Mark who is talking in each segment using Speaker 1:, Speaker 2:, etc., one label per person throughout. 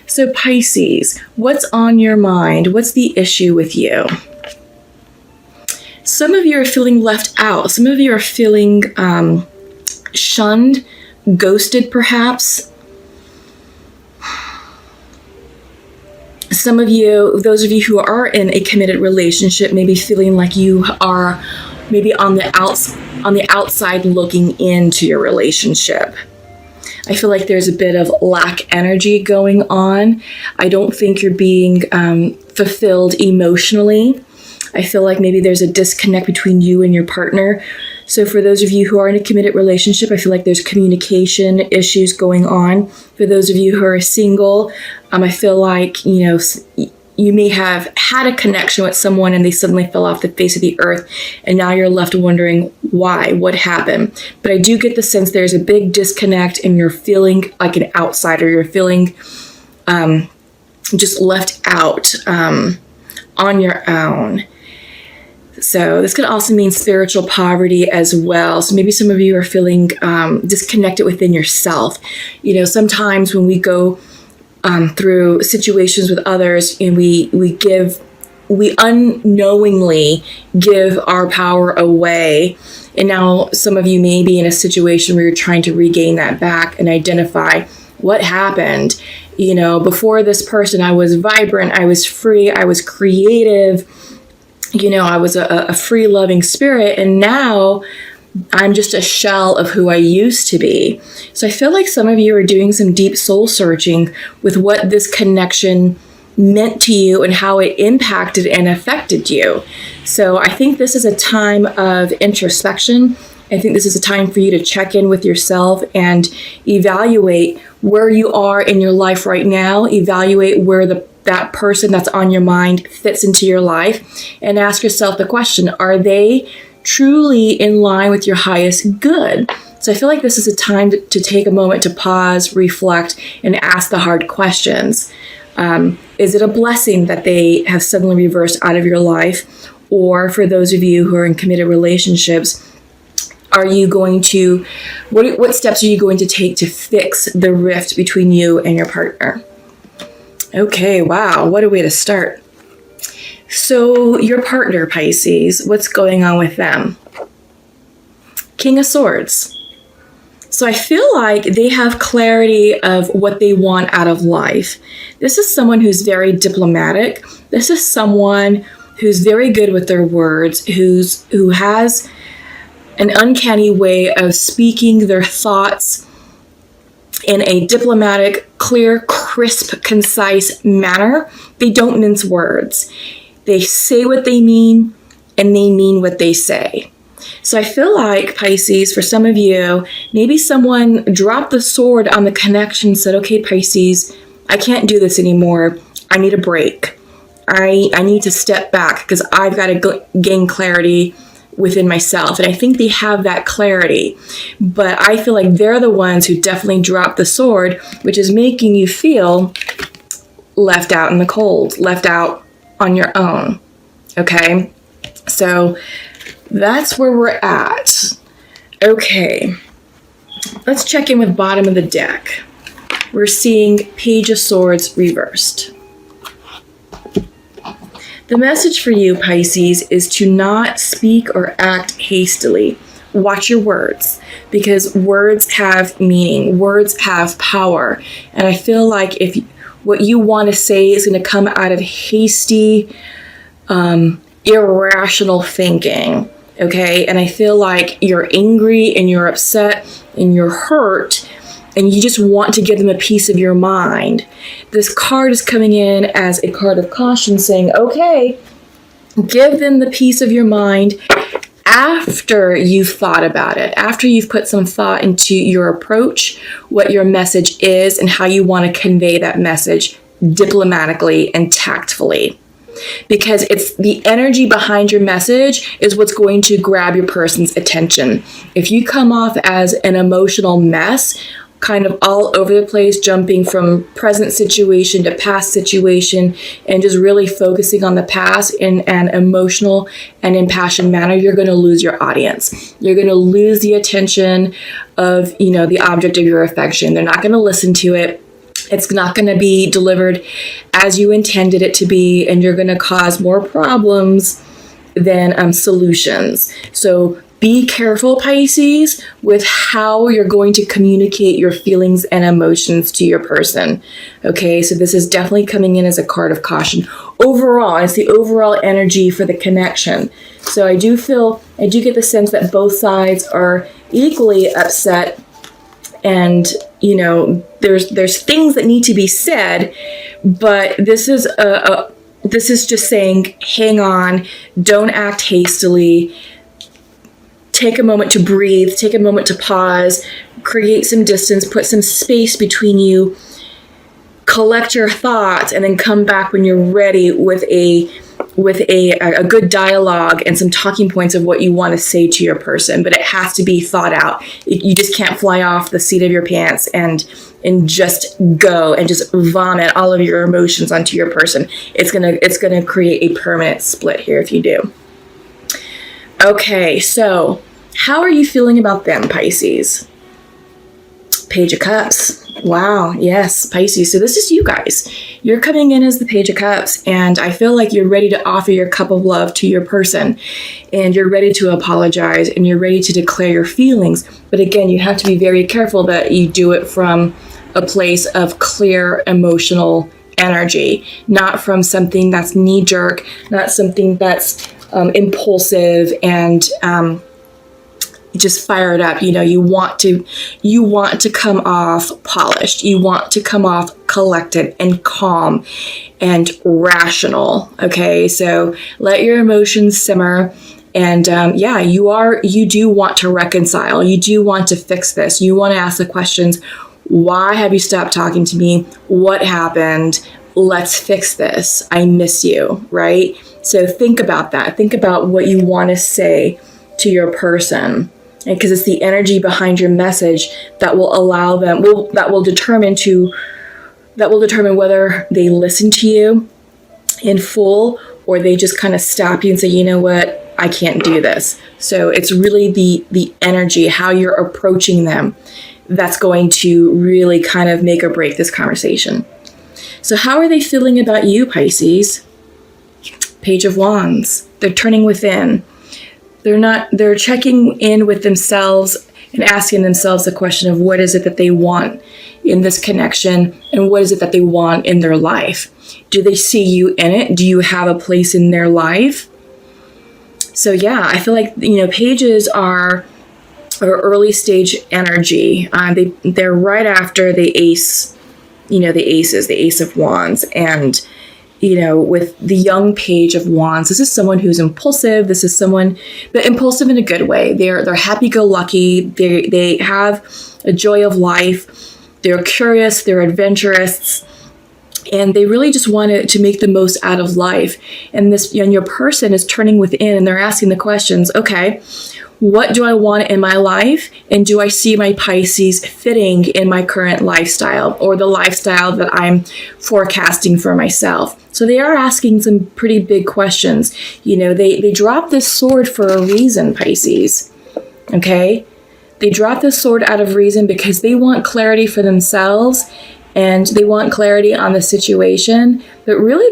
Speaker 1: So Pisces, what's on your mind? What's the issue with you? Some of you are feeling left out. Some of you are feeling shunned, ghosted perhaps. Some of you, those of you who are in a committed relationship, may be feeling like you are maybe on the outside looking into your relationship. I feel like there's a bit of lack energy going on. I don't think you're being fulfilled emotionally. I feel like maybe there's a disconnect between you and your partner. So for those of you who are in a committed relationship, I feel like there's communication issues going on. For those of you who are single, I feel like, you may have had a connection with someone and they suddenly fell off the face of the earth, and now you're left wondering why, what happened. But I do get the sense there's a big disconnect and you're feeling like an outsider. You're feeling just left out on your own. So this could also mean spiritual poverty as well. So maybe some of you are feeling disconnected within yourself. Sometimes when we go through situations with others and we unknowingly give our power away. And now some of you may be in a situation where you're trying to regain that back and identify what happened. Before this person, I was vibrant, I was free, I was creative, I was a free loving spirit, and now I'm just a shell of who I used to be. So I feel like some of you are doing some deep soul searching with what this connection meant to you and how it impacted and affected you. So I think this is a time of introspection. I think this is a time for you to check in with yourself and evaluate where you are in your life right now, evaluate where that person that's on your mind fits into your life, and ask yourself the question, are they truly in line with your highest good? So I feel like this is a time to take a moment to pause, reflect, and ask the hard questions. Is it a blessing that they have suddenly reversed out of your life? Or for those of you who are in committed relationships, are you going to, what steps are you going to take to fix the rift between you and your partner? Okay, wow, what a way to start. So your partner, Pisces, what's going on with them? King of Swords. So I feel like they have clarity of what they want out of life. This is someone who's very diplomatic. This is someone who's very good with their words, who has an uncanny way of speaking their thoughts in a diplomatic, clear, crisp, concise manner. They don't mince words. They say what they mean, and they mean what they say. So I feel like, Pisces, for some of you, maybe someone dropped the sword on the connection, said, okay, Pisces, I can't do this anymore. I need a break. I need to step back because I've got to gain clarity within myself. And I think they have that clarity. But I feel like they're the ones who definitely dropped the sword, which is making you feel left out in the cold, left out on your own. Okay? So that's where we're at. Okay. Let's check in with bottom of the deck. We're seeing Page of Swords reversed. The message for you, Pisces, is to not speak or act hastily. Watch your words, because words have meaning. Words have power. And I feel like if what you want to say is going to come out of hasty, irrational thinking, okay? And I feel like you're angry and you're upset and you're hurt, and you just want to give them a piece of your mind. This card is coming in as a card of caution, saying, okay, give them the piece of your mind after you've thought about it, after you've put some thought into your approach, what your message is, and how you want to convey that message diplomatically and tactfully. Because it's the energy behind your message is what's going to grab your person's attention. If you come off as an emotional mess, kind of all over the place, jumping from present situation to past situation, and just really focusing on the past in an emotional and impassioned manner, you're going to lose your audience. You're going to lose the attention of, the object of your affection. They're not going to listen to it. It's not going to be delivered as you intended it to be, and you're going to cause more problems than solutions. So be careful, Pisces, with how you're going to communicate your feelings and emotions to your person. Okay, so this is definitely coming in as a card of caution. Overall, it's the overall energy for the connection. So I do get the sense that both sides are equally upset, and there's things that need to be said, but this is just saying, hang on, don't act hastily. Take a moment to breathe, take a moment to pause, create some distance, put some space between you, collect your thoughts, and then come back when you're ready with a good dialogue and some talking points of what you want to say to your person. But it has to be thought out. You just can't fly off the seat of your pants and just go and just vomit all of your emotions onto your person. It's gonna create a permanent split here if you do. Okay, so how are you feeling about them, Pisces? Page of Cups. Wow, yes, Pisces. So this is you guys. You're coming in as the Page of Cups, and I feel like you're ready to offer your cup of love to your person, and you're ready to apologize, and you're ready to declare your feelings. But again, you have to be very careful that you do it from a place of clear emotional energy, not from something that's knee-jerk, not something that's impulsive and just fired up. You want to come off polished. You want to come off collected and calm and rational. Okay, so let your emotions simmer. And you do want to reconcile. You do want to fix this. You want to ask the questions. Why have you stopped talking to me? What happened? Let's fix this. I miss you, right? So think about that. Think about what you want to say to your person, because it's the energy behind your message that will allow them, that will determine whether they listen to you in full or they just kind of stop you and say, you know what, I can't do this. So it's really the energy, how you're approaching them, that's going to really kind of make or break this conversation. So how are they feeling about you, Pisces? Page of Wands. They're turning within. They're checking in with themselves and asking themselves the question of what is it that they want in this connection and what is it that they want in their life. Do they see you in it? Do you have a place in their life? So yeah, I feel like, pages are early stage energy. They're right after the ace, the ace of wands. And with the young Page of Wands, this is someone who's impulsive. This is someone, but impulsive in a good way. They're happy-go-lucky. They have a joy of life. They're curious. They're adventurous, and they really just want to make the most out of life. And your person is turning within, and they're asking the questions. Okay, what do I want in my life? And do I see my Pisces fitting in my current lifestyle or the lifestyle that I'm forecasting for myself? So they are asking some pretty big questions. They drop this sword for a reason, Pisces. Okay? They drop this sword out of reason because they want clarity for themselves and they want clarity on the situation. But really,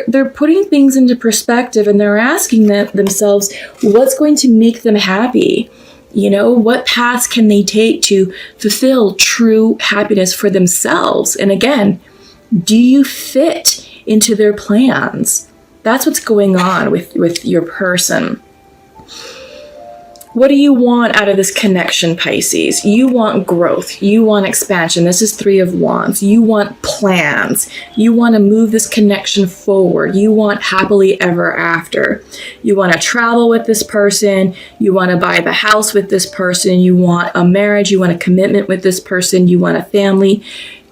Speaker 1: they're putting things into perspective, and they're asking themselves, what's going to make them happy? What paths can they take to fulfill true happiness for themselves? And again, do you fit into their plans? That's what's going on with your person. What do you want out of this connection, Pisces? You want growth. You want expansion. This is Three of Wands. You want plans. You want to move this connection forward. You want happily ever after. You want to travel with this person. You want to buy the house with this person. You want a marriage. You want a commitment with this person. You want a family.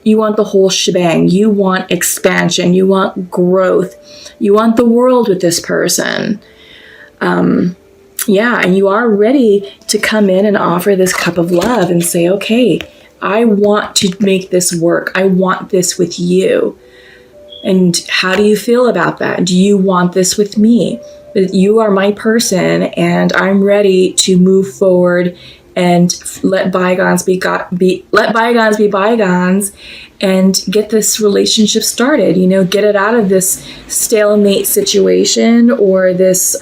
Speaker 1: You want the whole shebang. You want expansion. You want growth. You want the world with this person. And you are ready to come in and offer this cup of love and say, okay, I want to make this work. I want this with you. And how do you feel about that? Do you want this with me? You are my person, and I'm ready to move forward and let bygones be bygones, and get this relationship started. Get it out of this stalemate situation, or this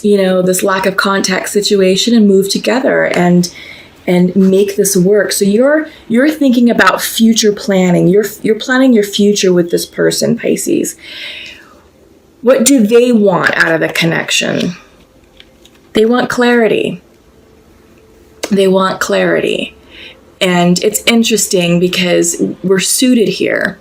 Speaker 1: this lack of contact situation, and move together and make this work. So you're thinking about future planning. You're planning your future with this person, Pisces. What do they want out of the connection? They want clarity. They want clarity. And it's interesting because we're suited here.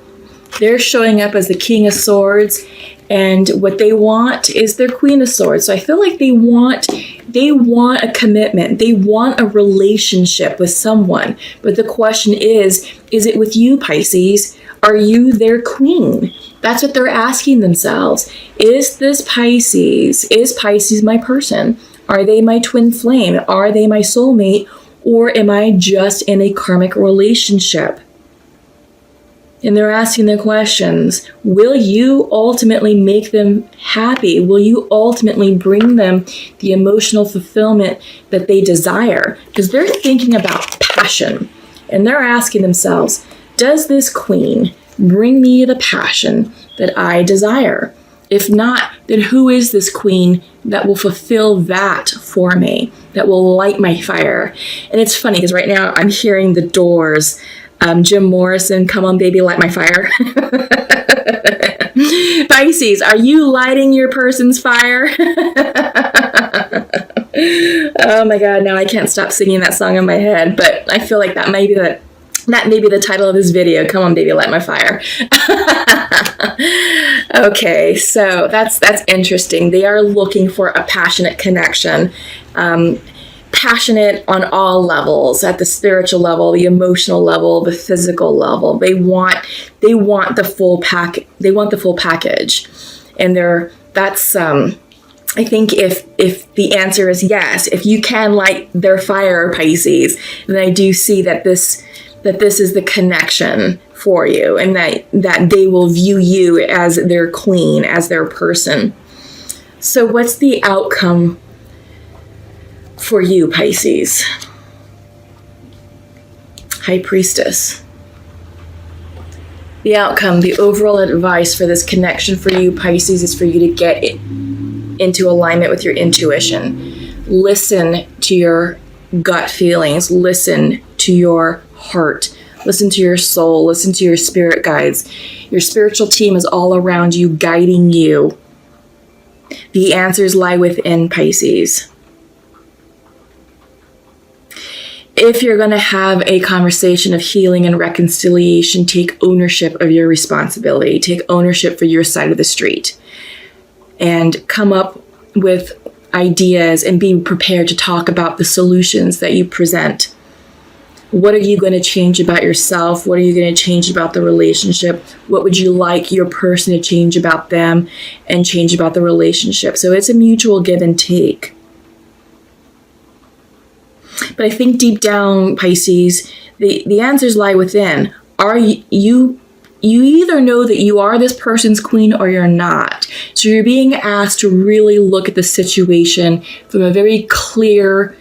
Speaker 1: They're showing up as the King of Swords, and what they want is their Queen of Swords. So I feel like they want a commitment. They want a relationship with someone. But the question is it with you, Pisces? Are you their queen? That's what they're asking themselves. Is Pisces my person? Are they my twin flame? Are they my soulmate? Or am I just in a karmic relationship? And they're asking the questions. Will you ultimately make them happy? Will you ultimately bring them the emotional fulfillment that they desire? Because they're thinking about passion. And they're asking themselves, does this queen bring me the passion that I desire? If not, then who is this queen that will fulfill that for me, that will light my fire? And it's funny because right now I'm hearing The Doors, Jim Morrison, "Come on, baby, light my fire." Pisces, are you lighting your person's fire? Oh my God, now I can't stop singing that song in my head, but I feel like that may be the title of this video. Come on, baby, light my fire. Okay, so that's interesting. They are looking for a passionate connection. Passionate on all levels, at the spiritual level, the emotional level, the physical level. They want the full pack. They want the full package, and that's I think if the answer is yes, if you can light their fire, Pisces, then I do see that this is the connection for you, and that they will view you as their queen, as their person. So what's the outcome for you, Pisces? High Priestess. The outcome, the overall advice for this connection for you, Pisces, is for you to get into alignment with your intuition. Listen to your gut feelings. Listen to your heart. Listen to your soul. Listen to your spirit guides. Your spiritual team is all around you, guiding you. The answers lie within, Pisces. If you're going to have a conversation of healing and reconciliation, take ownership of your responsibility. Take ownership for your side of the street. And come up with ideas and be prepared to talk about the solutions that you present. What are you going to change about yourself? What are you going to change about the relationship? What would you like your person to change about them and change about the relationship? So it's a mutual give and take. But I think deep down, Pisces, the answers lie within. Are you either know that you are this person's queen or you're not. So you're being asked to really look at the situation from a very clear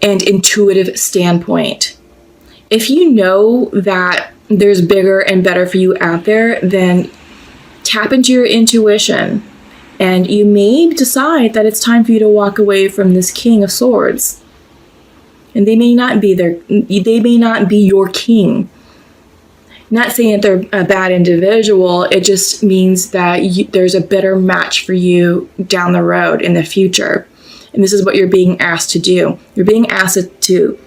Speaker 1: and intuitive standpoint. If you know that there's bigger and better for you out there, then tap into your intuition. And you may decide that it's time for you to walk away from this King of Swords. And they may not be your king. Not saying that they're a bad individual. It just means that there's a better match for you down the road in the future. And this is what you're being asked to do. You're being asked to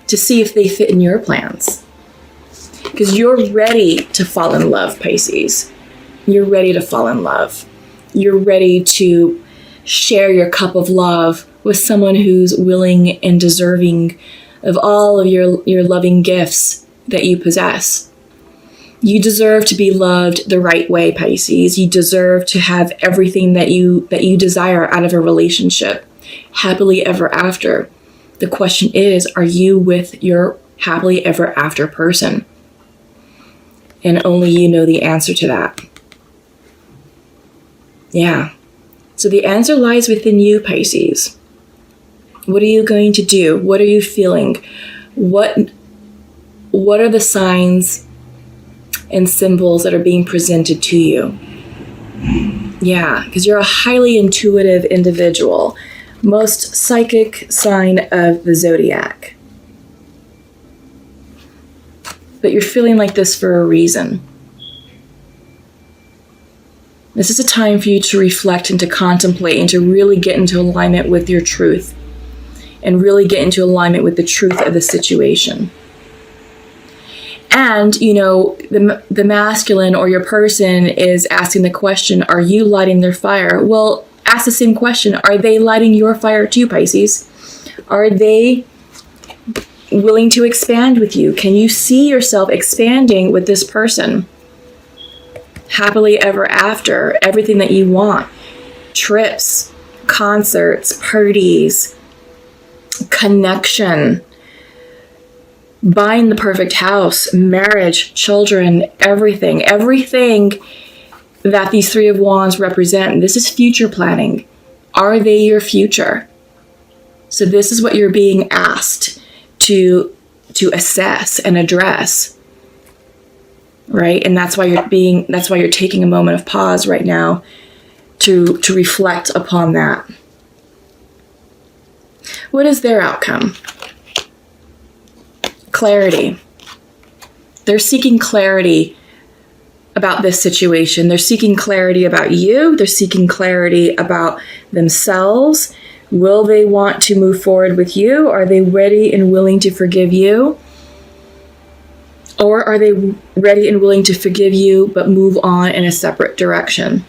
Speaker 1: see if they fit in your plans. Because you're ready to fall in love, Pisces. You're ready to fall in love. You're ready to share your cup of love with someone who's willing and deserving of all of your loving gifts that you possess. You deserve to be loved the right way, Pisces. You deserve to have everything that you desire out of a relationship, happily ever after. The question is, are you with your happily ever after person? And only you know the answer to that. Yeah. So the answer lies within you, Pisces. What are you going to do? What are you feeling? What are the signs and symbols that are being presented to you? Yeah, because you're a highly intuitive individual. Most psychic sign of the zodiac. But you're feeling like this for a reason. This is a time for you to reflect and to contemplate and to really get into alignment with your truth and really get into alignment with the truth of the situation. And, the masculine or your person is asking the question, are you lighting their fire? Well, ask the same question. Are they lighting your fire too, Pisces? Are they willing to expand with you? Can you see yourself expanding with this person? Happily ever after, everything that you want. Trips, concerts, parties, connection, buying the perfect house, marriage, children, everything that these Three of Wands represent. This is future planning. Are they your future? So this is what you're being asked to assess and address. Right? And that's why you're taking a moment of pause right now to reflect upon that. What is their outcome? Clarity. They're seeking clarity about this situation. They're seeking clarity about you. They're seeking clarity about themselves. Will they want to move forward with you? Are they ready and willing to forgive you? Or are they ready and willing to forgive you but move on in a separate direction?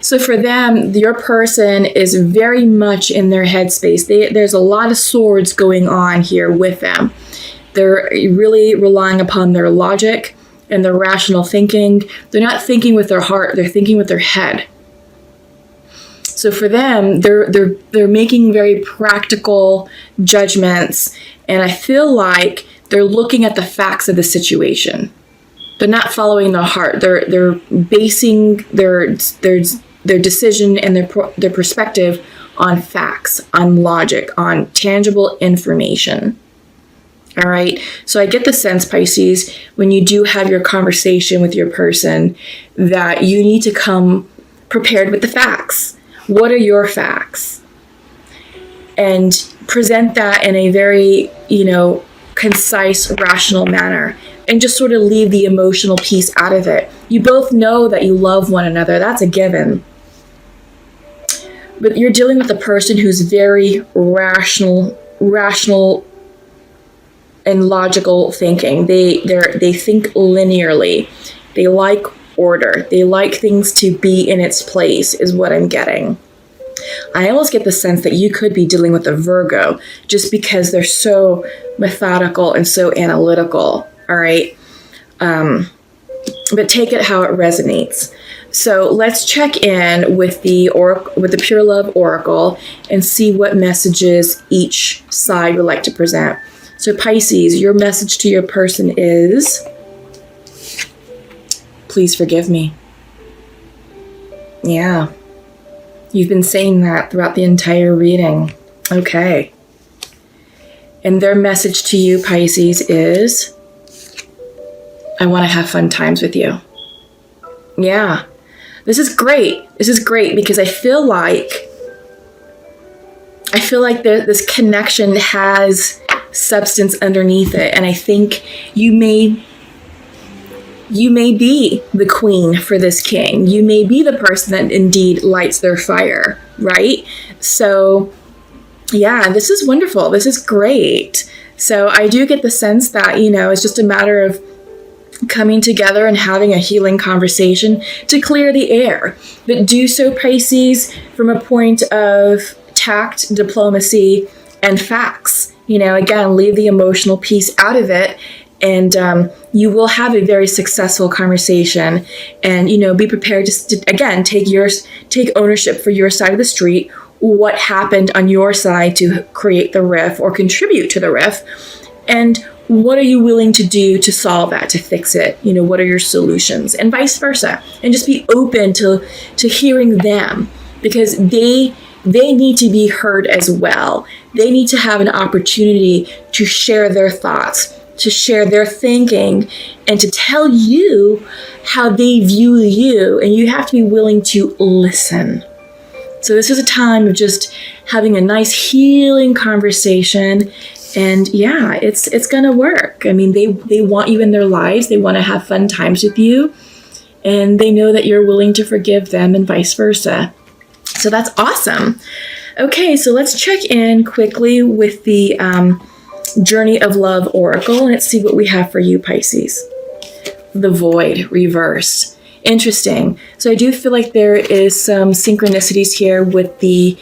Speaker 1: So for them, your person is very much in their headspace. There's a lot of swords going on here with them. They're really relying upon their logic and their rational thinking. They're not thinking with their heart, they're thinking with their head. So for them, they're making very practical judgments, and I feel like they're looking at the facts of the situation. They're not following their heart. They're basing their decision and their perspective on facts, on logic, on tangible information. All right. So I get the sense, Pisces, when you do have your conversation with your person, that you need to come prepared with the facts. What are your facts? And present that in a very, concise, rational manner, and just sort of leave the emotional piece out of it. You both know that you love one another. That's a given. But you're dealing with a person who's very rational and logical thinking. They think linearly. They like order. They like things to be in its place, is what I'm getting. I almost get the sense that you could be dealing with a Virgo just because they're so methodical and so analytical. All right. But take it how it resonates. So let's check in with the Pure Love Oracle and see what messages each side would like to present. So Pisces, your message to your person is, please forgive me. Yeah. You've been saying that throughout the entire reading. Okay. And their message to you, Pisces, is, I want to have fun times with you. Yeah. This is great. This is great because I feel like this connection has substance underneath it. And I think you may be the queen for this king. You may be the person that indeed lights their fire, right? So yeah, this is wonderful. This is great. So I do get the sense that, it's just a matter of coming together and having a healing conversation to clear the air. But do so, Pisces, from a point of tact, diplomacy, and facts. Again, leave the emotional piece out of it, and you will have a very successful conversation. And, be prepared to again, take ownership for your side of the street, what happened on your side to create the riff or contribute to the riff, and what are you willing to do to solve that, to fix it? You know, what are your solutions? And vice versa. And just be open to hearing them, because they need to be heard as well. They need to have an opportunity to share their thoughts, to share their thinking, and to tell you how they view you. And you have to be willing to listen. So this is a time of just having a nice healing conversation. And yeah, it's gonna work. I mean, they want you in their lives. They want to have fun times with you. And they know that you're willing to forgive them, and vice versa. So that's awesome. Okay, so let's check in quickly with the Journey of Love Oracle. And let's see what we have for you, Pisces. The Void, reversed. Interesting. So I do feel like there is some synchronicities here with the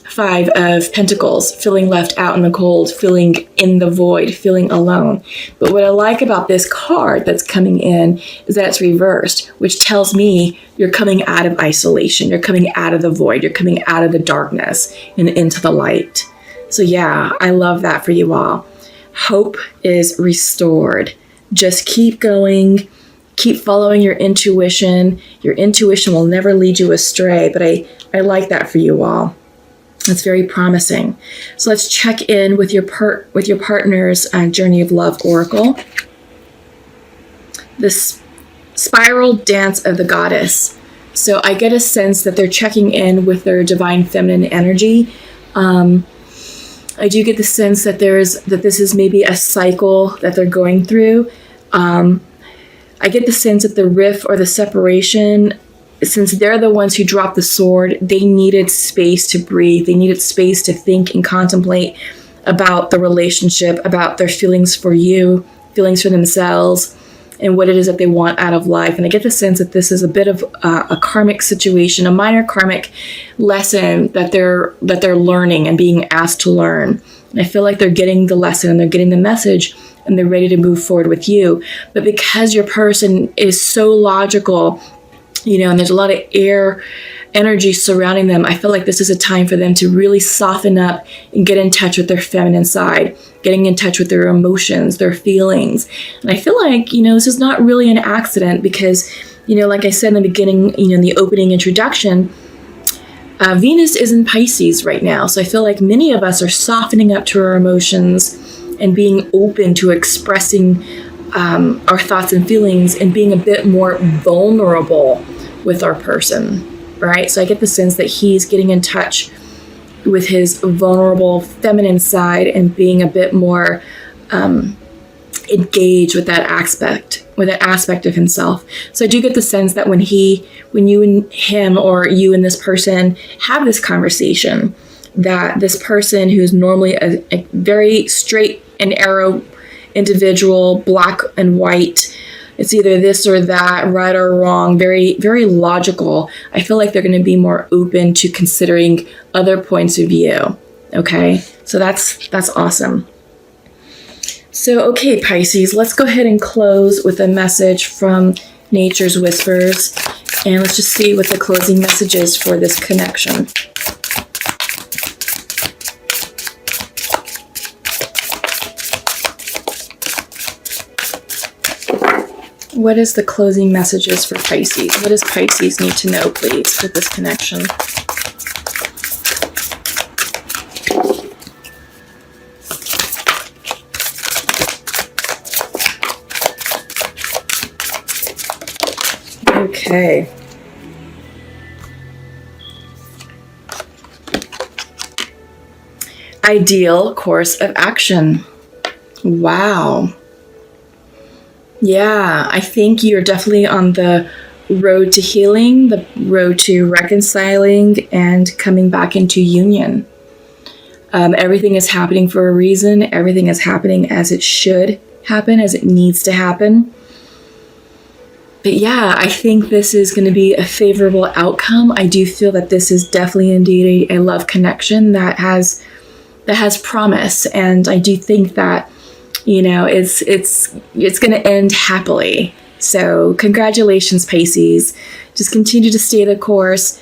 Speaker 1: Five of Pentacles, feeling left out in the cold, feeling in the void, feeling alone. But what I like about this card that's coming in is that it's reversed, which tells me you're coming out of isolation. You're coming out of the void. You're coming out of the darkness and into the light. So yeah, I love that for you all. Hope is restored. Just keep going. Keep following your intuition. Your intuition will never lead you astray, but I like that for you all. That's very promising. So let's check in with your partner's Journey of Love Oracle. This Spiral Dance of the Goddess. So I get a sense that they're checking in with their divine feminine energy. I do get the sense that this is maybe a cycle that they're going through. I get the sense that the rift or the separation, since they're the ones who dropped the sword, they needed space to breathe. They needed space to think and contemplate about the relationship, about their feelings for you, feelings for themselves, and what it is that they want out of life. And I get the sense that this is a bit of a karmic situation, a minor karmic lesson that they're learning and being asked to learn. And I feel like they're getting the lesson and they're getting the message and they're ready to move forward with you. But because your person is so logical, you know, and there's a lot of air energy surrounding them, I feel like this is a time for them to really soften up and get in touch with their feminine side, getting in touch with their emotions, their feelings. And I feel like, you know, this is not really an accident because, you know, like I said in the beginning, you know, in the opening introduction, Venus is in Pisces right now. So I feel like many of us are softening up to our emotions and being open to expressing our thoughts and feelings and being a bit more vulnerable with our person, right? So I get the sense that he's getting in touch with his vulnerable feminine side and being a bit more engaged with that aspect of himself. So I do get the sense that when you and him, or you and this person have this conversation, that this person who's normally a very straight and narrow individual, black and white, it's either this or that, right or wrong, very, very logical. I feel like they're going to be more open to considering other points of view. Okay, so that's awesome. So, okay, Pisces, let's go ahead and close with a message from Nature's Whispers, and let's just see what the closing message is for this connection. What is the closing messages for Pisces? What does Pisces need to know, please, with this connection? Okay. Ideal course of action. Wow. Yeah, I think you're definitely on the road to healing, the road to reconciling, and coming back into union. Everything is happening for a reason. Everything is happening as it should happen, as it needs to happen. But yeah, I think this is going to be a favorable outcome. I do feel that this is definitely indeed a love connection that has promise, and I do think that, you know, it's going to end happily. So congratulations, Pisces. Just continue to stay the course.